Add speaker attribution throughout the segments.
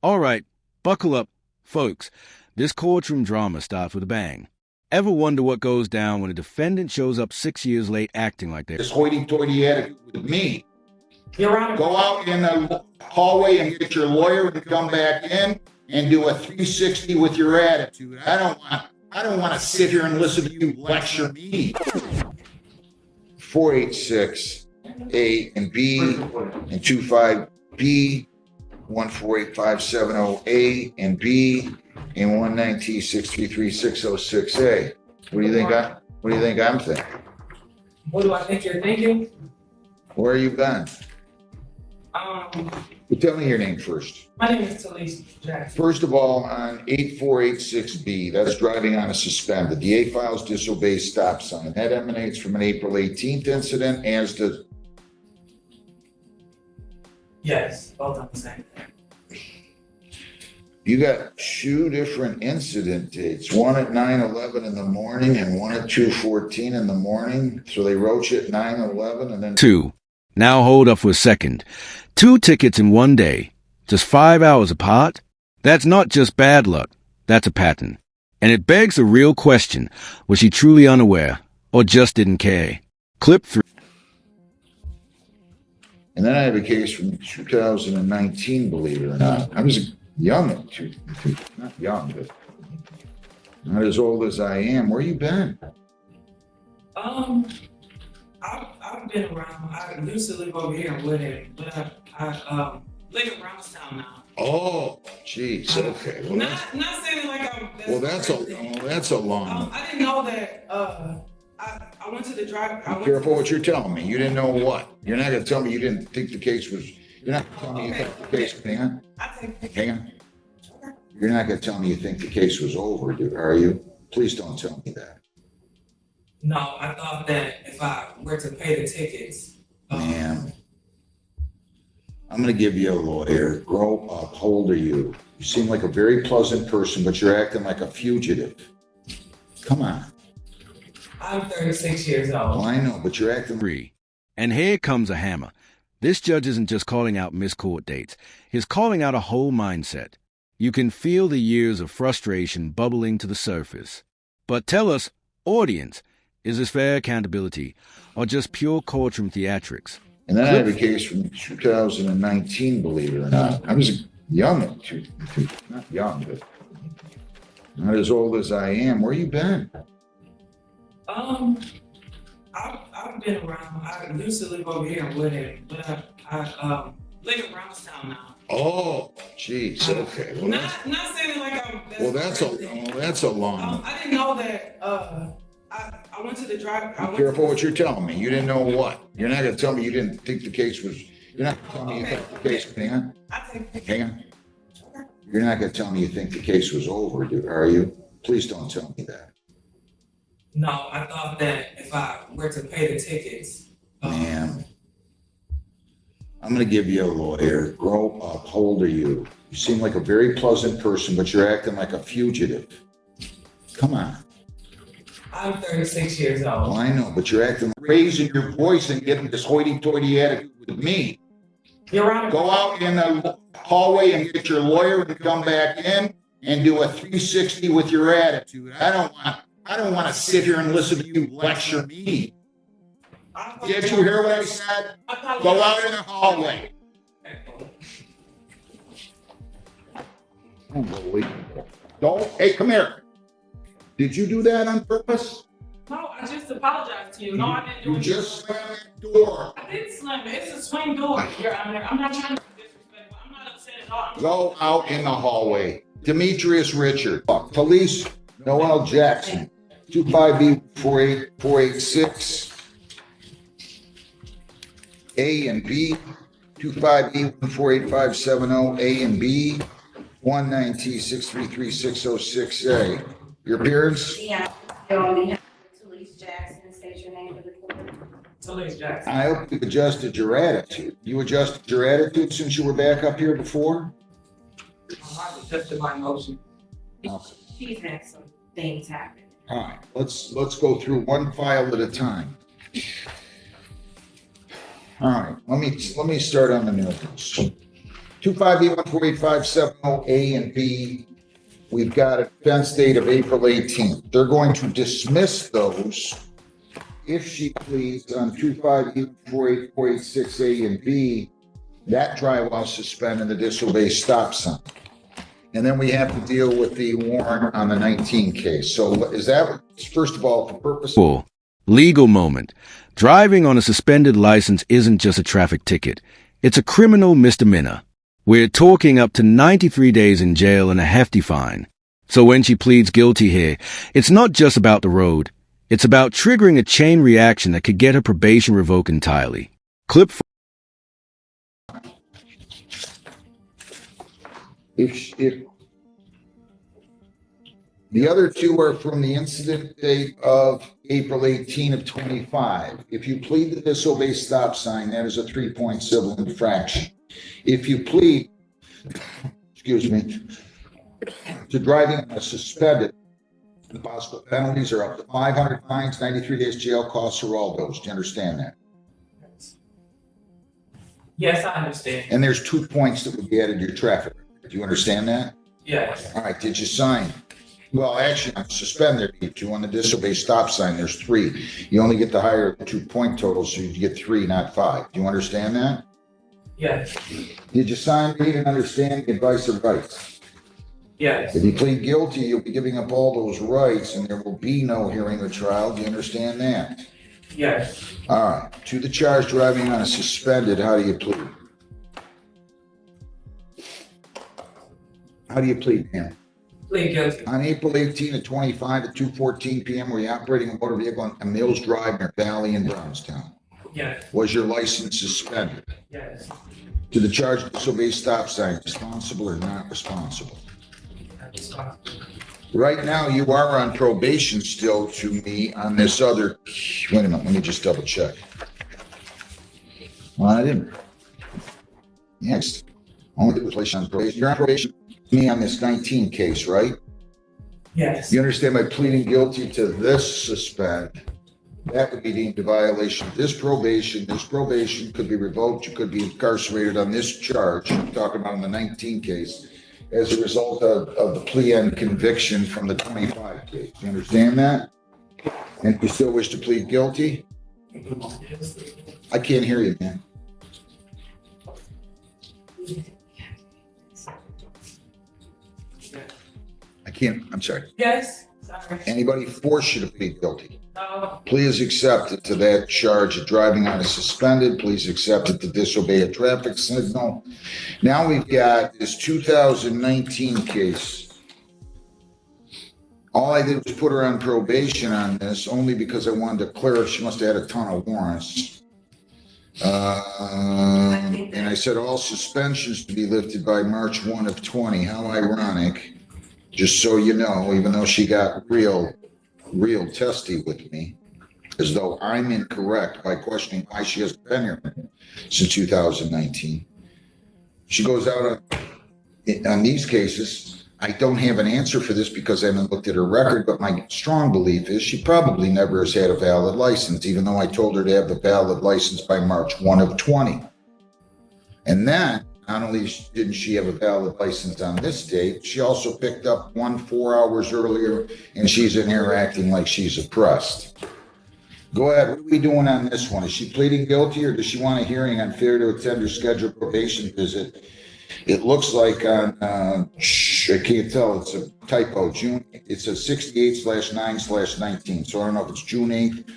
Speaker 1: All right, buckle up, folks. This courtroom drama starts with a bang. Ever wonder what goes down when a defendant shows up 6 years late acting like this?
Speaker 2: This hoity-toity attitude with me.
Speaker 3: Your Honor.
Speaker 2: Go out in the hallway and get your lawyer and come back in and do a 360 with your attitude. I don't want to sit here and listen to you lecture me. 486 A and B and 25B, 148-570 A and B, and 119-633-606A. What do you think I'm thinking?
Speaker 3: What do I think you're thinking?
Speaker 2: Where you been? Tell me your name first.
Speaker 3: My name is Talise Jackson.
Speaker 2: First of all, on 8486B, that's driving on a suspended. The A files disobey stop sign. That emanates from an April 18th incident, as does.
Speaker 3: Yes, both on the same thing.
Speaker 2: You got two different incident dates, one at 9/11 in the morning and one at 2:14 in the morning. So they wrote you at 9/11 and then
Speaker 1: 2. Now hold up for a second. 2 tickets in one day, just 5 hours apart? That's not just bad luck, that's a pattern. And it begs the real question, was she truly unaware, or just didn't care? Clip 3.
Speaker 2: And then I have a case from 2019, believe it or not. I was young, not young, but not as old as I am. Where you been?
Speaker 3: I've been around. I used to live over here in Woodhead, but I live in Brownstown now.
Speaker 2: Oh, geez. Okay. Well,
Speaker 3: not saying it like I'm.
Speaker 2: That's a long.
Speaker 3: I didn't know that. I went to the drive.
Speaker 2: Be careful what you're telling me. You didn't know what. You're not going to tell me you didn't think the case was. You're not going to tell me you think the case. Hang on. Hang on. You're not going to tell me you think the case was over, are you? Please don't tell me that.
Speaker 3: No, I thought that if I were to pay the tickets.
Speaker 2: Ma'am, I'm going to give you a lawyer. Grow up. How old are you? You seem like a very pleasant person, but you're acting like a fugitive. Come on.
Speaker 3: I'm 36 years old.
Speaker 2: Well, I know, but you're acting.
Speaker 1: 3. And here comes a hammer. This judge isn't just calling out missed court dates. He's calling out a whole mindset. You can feel the years of frustration bubbling to the surface. But tell us, audience, is this fair accountability or just pure courtroom theatrics?
Speaker 2: And then I have a case from 2019, believe it or not. I was young, not young, but not as old as I am. Where you been?
Speaker 3: I've been around. I used to live over here in Woodhead, but I live in Brownstown now.
Speaker 2: Oh, geez. Okay. Well,
Speaker 3: not saying it like I'm.
Speaker 2: That's a long.
Speaker 3: I didn't know that. I went to the drive.
Speaker 2: Be careful what you're telling me. You didn't know what. You're not going to tell me you didn't think the case was. You're not going to tell me you think the case. Hang on. Hang on. You're not going to tell me you think the case was over, are you? Please don't tell me that.
Speaker 3: No, I thought that if I were to pay the tickets.
Speaker 2: Ma'am, I'm going to give you a lawyer. Grow up. How old are you? You seem like a very pleasant person, but you're acting like a fugitive. Come on.
Speaker 3: I'm 36 years old.
Speaker 2: Well, I know, but you're acting, raising your voice and getting this hoity-toity attitude with me.
Speaker 3: Your Honor.
Speaker 2: Go out in the hallway and get your lawyer and come back in and do a 360 with your attitude. I don't want to sit here and listen to you lecture me. Did you hear what I said? Go out in the hallway. Unbelievable. Don't. Hey, come here. Did you do that on purpose?
Speaker 3: No, I just apologized to you. No, I didn't do it.
Speaker 2: You just slammed that door.
Speaker 3: I didn't slam it. It's a swing door, Your Honor. I'm not trying to be disrespectful. I'm not upset at all.
Speaker 2: Go out in the hallway. Demetrius Richard. Police Noel Jackson. 25B48486. A and B. 25B148570 A and B. 119-633-606A. Your appearance?
Speaker 4: Yeah, I only have Talise Jackson. State your name for the court.
Speaker 3: Talise Jackson.
Speaker 2: I hope you adjusted your attitude. You adjusted your attitude since you were back up here before?
Speaker 3: I adjusted my emotion.
Speaker 2: Okay.
Speaker 4: She's had some things happen.
Speaker 2: All right, let's go through one file at a time. All right, let me start on the new ones. 258-148-570A and B, we've got a defense date of April 18th. They're going to dismiss those if she pleads on 258-148-486A and B. That trial will suspend and the disobey stop sign. And then we have to deal with the warrant on the 19 case. So is that, first of all, for purpose?
Speaker 1: Cool. Legal moment. Driving on a suspended license isn't just a traffic ticket. It's a criminal misdemeanor. We're talking up to 93 days in jail and a hefty fine. So when she pleads guilty here, it's not just about the road. It's about triggering a chain reaction that could get her probation revoked entirely. Clip.
Speaker 2: If the other two are from the incident date of April 18 of 25. If you plead the disobey stop sign, that is a 3-point civil infraction. If you plead, excuse me, to driving on a suspended, the possible penalties are up to 500 fines, 93 days jail, costs, or all those. Do you understand that?
Speaker 3: Yes, I understand.
Speaker 2: And there's 2 points that would be added to your traffic record. Do you understand that?
Speaker 3: Yes.
Speaker 2: All right, did you sign? Well, actually, on suspend, there'd be 2. On the disobey stop sign, there's 3. You only get the higher 2-point total, so you get 3, not 5. Do you understand that?
Speaker 3: Yes.
Speaker 2: Did you sign, read, and understand the advice of rights?
Speaker 3: Yes.
Speaker 2: If you plead guilty, you'll be giving up all those rights, and there will be no hearing or trial. Do you understand that?
Speaker 3: Yes.
Speaker 2: All right. To the charge driving on a suspended, how do you plead? How do you plead, ma'am?
Speaker 3: Plead guilty.
Speaker 2: On April 18 at 25 at 2:14 p.m., were you operating a motor vehicle on Mills Drive near Valley in Brownstown?
Speaker 3: Yes.
Speaker 2: Was your license suspended?
Speaker 3: Yes.
Speaker 2: To the charge of disobey stop sign, responsible or not responsible? Right now, you are on probation still to me on this other, wait a minute, let me just double check. Well, I didn't. Next. Only did was place on probation. You're on probation to me on this 19 case, right?
Speaker 3: Yes.
Speaker 2: You understand by pleading guilty to this suspend, that would be deemed a violation of this probation. This probation could be revoked. You could be incarcerated on this charge. I'm talking about in the 19 case as a result of the plea and conviction from the 25 case. You understand that? And you still wish to plead guilty? I can't hear you, man. I can't, I'm sorry.
Speaker 3: Yes. Sorry.
Speaker 2: Anybody force you to plead guilty?
Speaker 3: No.
Speaker 2: Please accept it to that charge of driving on a suspended. Please accept it to disobey a traffic signal. Now we've got this 2019 case. All I did was put her on probation on this only because I wanted to clear her. She must have had a ton of warrants. And I said all suspensions to be lifted by March 1 of 20. How ironic. Just so you know, even though she got real testy with me, as though I'm incorrect by questioning why she hasn't been here since 2019. She goes out on these cases. I don't have an answer for this because I haven't looked at her record, but my strong belief is she probably never has had a valid license, even though I told her to have the valid license by March 1 of 20. And then, not only didn't she have a valid license on this date, she also picked up one 4 hours earlier, and she's in here acting like she's oppressed. Go ahead. What are we doing on this one? Is she pleading guilty, or does she want a hearing on failure to attend her scheduled probation visit? It looks like on, I can't tell, it's a typo, June, it says 68/9/19. So I don't know if it's June 8th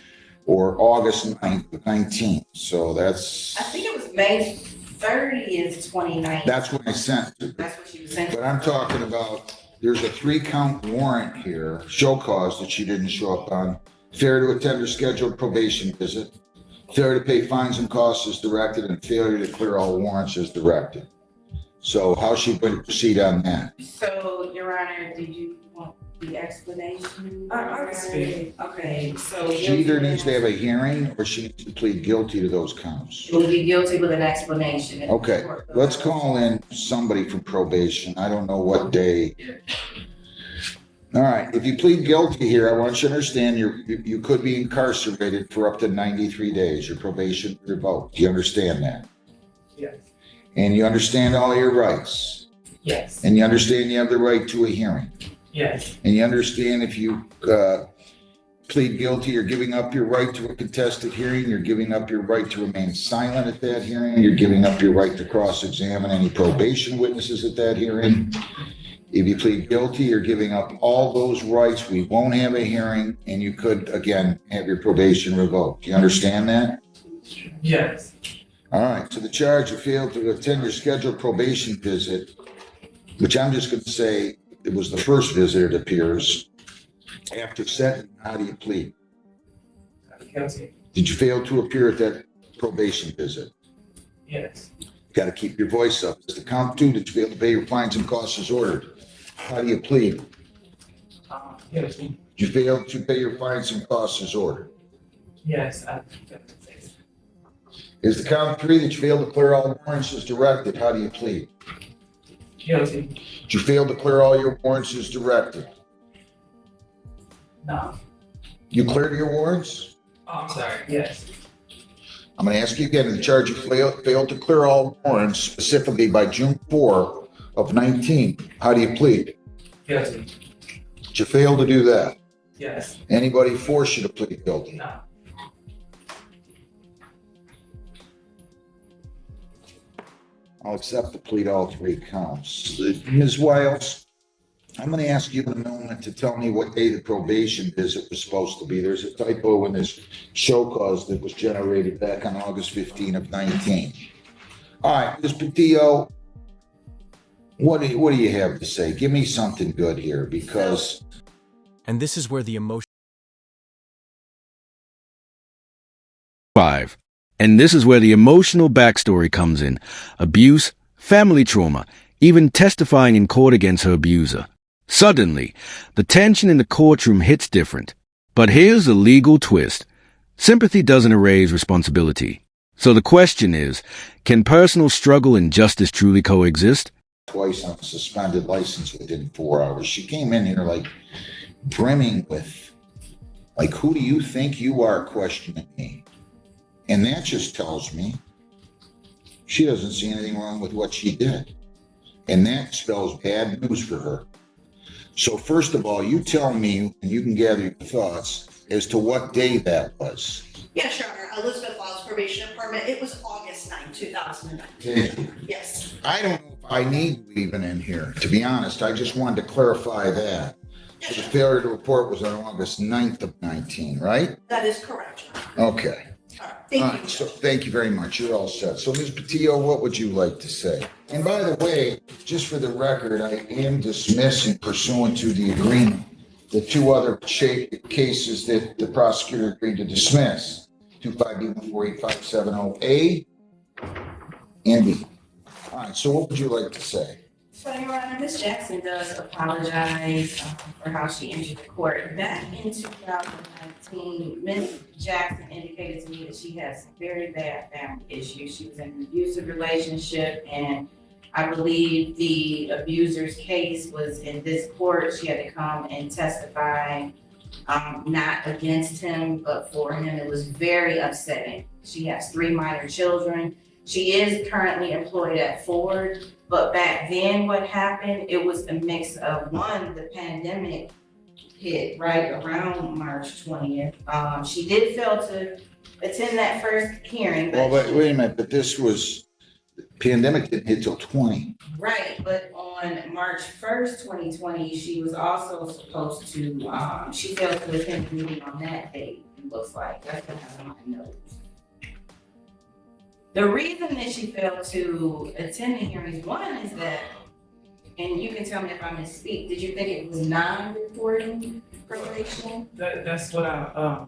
Speaker 2: or August 9th, 19th. So that's.
Speaker 4: I think it was May 30th, 2019.
Speaker 2: That's what I sent.
Speaker 4: That's what she was saying.
Speaker 2: But I'm talking about, there's a 3-count warrant here, show cause that she didn't show up on, failure to attend her scheduled probation visit, failure to pay fines and costs as directed, and failure to clear all warrants as directed. So how's she going to proceed on that?
Speaker 4: So, Your Honor, did you want the explanation?
Speaker 3: I can speak.
Speaker 4: Okay, so.
Speaker 2: She either needs to have a hearing or she needs to plead guilty to those counts.
Speaker 4: She'll be guilty with an explanation.
Speaker 2: Okay, let's call in somebody from probation. I don't know what day. All right, if you plead guilty here, I want you to understand you could be incarcerated for up to 93 days. Your probation revoked. Do you understand that?
Speaker 3: Yes.
Speaker 2: And you understand all your rights.
Speaker 3: Yes.
Speaker 2: And you understand you have the right to a hearing.
Speaker 3: Yes.
Speaker 2: And you understand if you plead guilty, you're giving up your right to a contested hearing, you're giving up your right to remain silent at that hearing, you're giving up your right to cross-examine any probation witnesses at that hearing. If you plead guilty, you're giving up all those rights. We won't have a hearing, and you could, again, have your probation revoked. Do you understand that?
Speaker 3: Yes.
Speaker 2: All right, so the charge, you failed to attend your scheduled probation visit, which I'm just going to say it was the first visit, it appears. After sentencing, how do you plead?
Speaker 3: Guilty.
Speaker 2: Did you fail to appear at that probation visit?
Speaker 3: Yes.
Speaker 2: Got to keep your voice up. Is the count two? Did you fail to pay your fines and costs as ordered? How do you plead?
Speaker 3: Guilty.
Speaker 2: Did you fail to pay your fines and costs as ordered?
Speaker 3: Yes.
Speaker 2: Is the count three that you failed to clear all warrants as directed? How do you plead?
Speaker 3: Guilty.
Speaker 2: Did you fail to clear all your warrants as directed?
Speaker 3: No.
Speaker 2: You cleared your warrants?
Speaker 3: Oh, I'm sorry. Yes.
Speaker 2: I'm going to ask you again, the charge you failed to clear all warrants specifically by June 4 of 19. How do you plead?
Speaker 3: Guilty.
Speaker 2: Did you fail to do that?
Speaker 3: Yes.
Speaker 2: Anybody force you to plead guilty?
Speaker 3: No.
Speaker 2: I'll accept the plea to all three counts. Ms. Wiles, I'm going to ask you in a moment to tell me what day the probation visit was supposed to be. There's a typo in this show cause that was generated back on August 15 of 19. All right, Ms. Patillo, what do you have to say? Give me something good here, because...
Speaker 5: And this is where the emotion...
Speaker 1: 5. And this is where the emotional backstory comes in. Abuse, family trauma, even testifying in court against her abuser. Suddenly, the tension in the courtroom hits different. But here's the legal twist. Sympathy doesn't erase responsibility. So the question is, can personal struggle and justice truly coexist?
Speaker 2: Twice on a suspended license within 4 hours. She came in here like brimming with, like, who do you think you are, questioning me? And that just tells me she doesn't see anything wrong with what she did. And that spells bad news for her. So first of all, you tell me, and you can gather your thoughts as to what day that was.
Speaker 6: Yes, Your Honor. Elizabeth Laws Probation Department. It was August 9, 2009.
Speaker 2: Okay.
Speaker 6: Yes.
Speaker 2: I don't know if I need you even in here, to be honest. I just wanted to clarify that. So the failure to report was on August 9th of 19, right?
Speaker 6: That is correct, Your Honor.
Speaker 2: Okay.
Speaker 6: All right. Thank
Speaker 2: All
Speaker 6: you.
Speaker 2: right, so thank you very much. You're all set. So Ms. Patillo, what would you like to say? And by the way, just for the record, I am dismissing pursuant to the agreement the two other cases that the prosecutor agreed to dismiss, 25B1485708A and B. All right, so what would you like to say?
Speaker 4: So, Your Honor, Ms. Jackson does apologize for how she entered the court. Back in 2019, Ms. Jackson indicated to me that she has very bad family issues. She was in an abusive relationship, and I believe the abuser's case was in this court. She had to come and testify, not against him, but for him. It was very upsetting. She has 3 minor children. She is currently employed at Ford. But back then, what happened, it was a mix of, one, the pandemic hit right around March 20th. She did fail to attend that first hearing.
Speaker 2: Well, but wait a minute, but this was, the pandemic didn't hit till 20.
Speaker 4: Right, but on March 1st, 2020, she was also supposed to, she failed to attend the meeting on that date, it looks like. That's what I have in my notes. The reason that she failed to attend the hearings, one is that, and you can tell me if I misspeak, did you think it was non-reporting probation?
Speaker 3: That's what I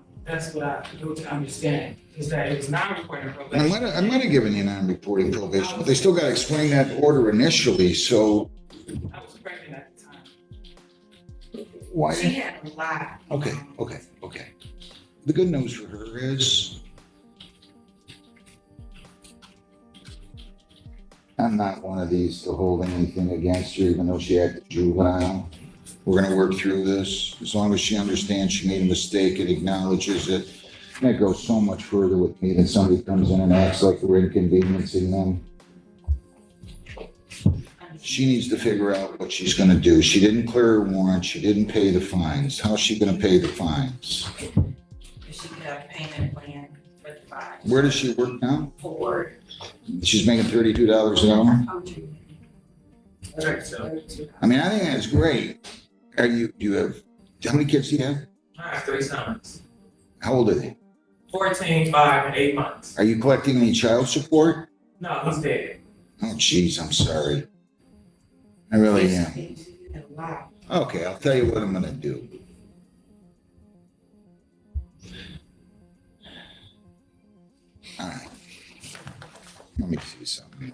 Speaker 3: do to understand, is that it was non-reporting probation.
Speaker 2: I might have given you non-reporting probation, but they still got to explain that order initially, so
Speaker 3: I was pregnant at the time.
Speaker 2: why?
Speaker 4: She had a lot.
Speaker 2: Okay. The good news for her is I'm not one of these to hold anything against her, even though she acted juvenile. We're going to work through this. As long as she understands she made a mistake and acknowledges it. And that goes so much further with me than somebody comes in and acts like we're inconveniencing them. She needs to figure out what she's gonna do. She didn't clear her warrant, she didn't pay the fines. How's she gonna pay the fines?
Speaker 4: She could have a payment plan for the fine.
Speaker 2: Where does she work now?
Speaker 4: Forward.
Speaker 2: She's making $32 an hour? I mean, I think that's great. Do you have, how many kids do you have?
Speaker 3: I have 3 sons.
Speaker 2: How old are they?
Speaker 3: 14, 5, and 8 months.
Speaker 2: Are you collecting any child support?
Speaker 3: No, he's dead.
Speaker 2: Oh, geez, I'm sorry. I really am.
Speaker 4: Wow.
Speaker 2: Okay, I'll tell you what I'm gonna do. All right. Let me see something.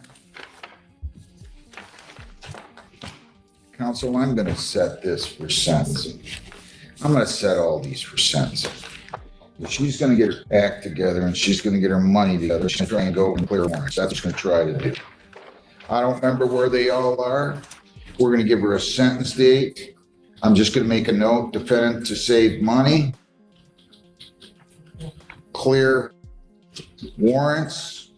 Speaker 2: Counsel, I'm gonna set this for sentencing. I'm gonna set all these for sentencing. She's gonna get her act together and she's gonna get her money together. She's gonna try and go and clear warrants. That's what she's gonna try to do. I don't remember where they all are. We're gonna give her a sentence date. I'm just gonna make a note, defendant to save money, clear warrants.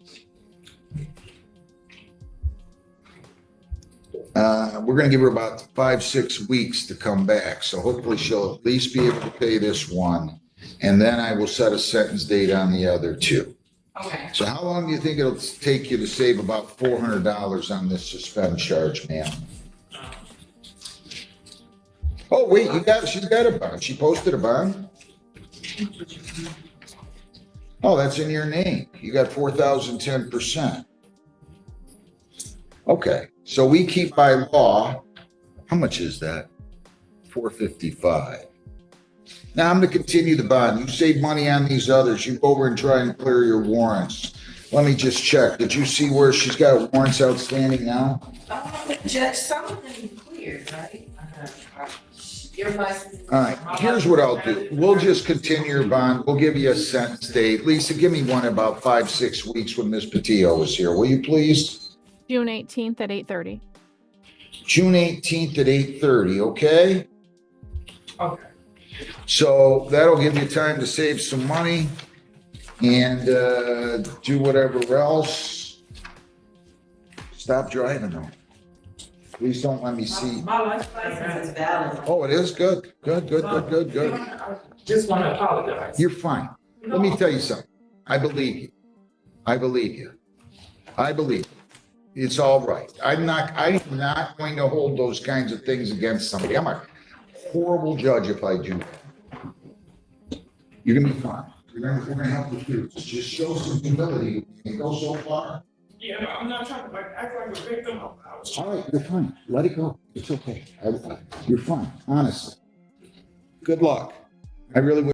Speaker 2: We're gonna give her about 5-6 weeks to come back. So hopefully she'll at least be able to pay this one. And then I will set a sentence date on the other 2.
Speaker 4: Okay.
Speaker 2: So how long do you think it'll take you to save about $400 on this suspense charge, ma'am? Oh, wait, she's got a bond. She posted a bond? Oh, that's in your name. You got 4,010%. Okay, so we keep by law. How much is that? $455. Now I'm going to continue the bond. You save money on these others. You go over and try and clear your warrants. Let me just check. Did you see where she's got warrants outstanding now?
Speaker 4: Judge, some of them cleared, right? Your license.
Speaker 2: All right, here's what I'll do. We'll just continue your bond. We'll give you a sentence date. Lisa, give me one about 5-6 weeks when Ms. Patillo is here. Will you please?
Speaker 7: June 18th at 8:30.
Speaker 2: June 18th at 8:30, okay?
Speaker 3: Okay.
Speaker 2: So that'll give you time to save some money and do whatever else. Stop driving though. Please don't let me see.
Speaker 3: My
Speaker 4: License is valid.
Speaker 2: Oh, it is? Good. Good.
Speaker 3: I just want to apologize.
Speaker 2: You're fine. Let me tell you something. I believe you. I believe you. It's all right. I'm not going to hold those kinds of things against somebody. I'm a horrible judge if I do that. You're gonna be fine. Remember, we're gonna help you through. Just show some humility and go so far.
Speaker 3: Yeah, I'm not trying to act like a victim.
Speaker 2: All right, you're fine. Let it go. It's okay. You're fine. Honestly. Good luck. I really would.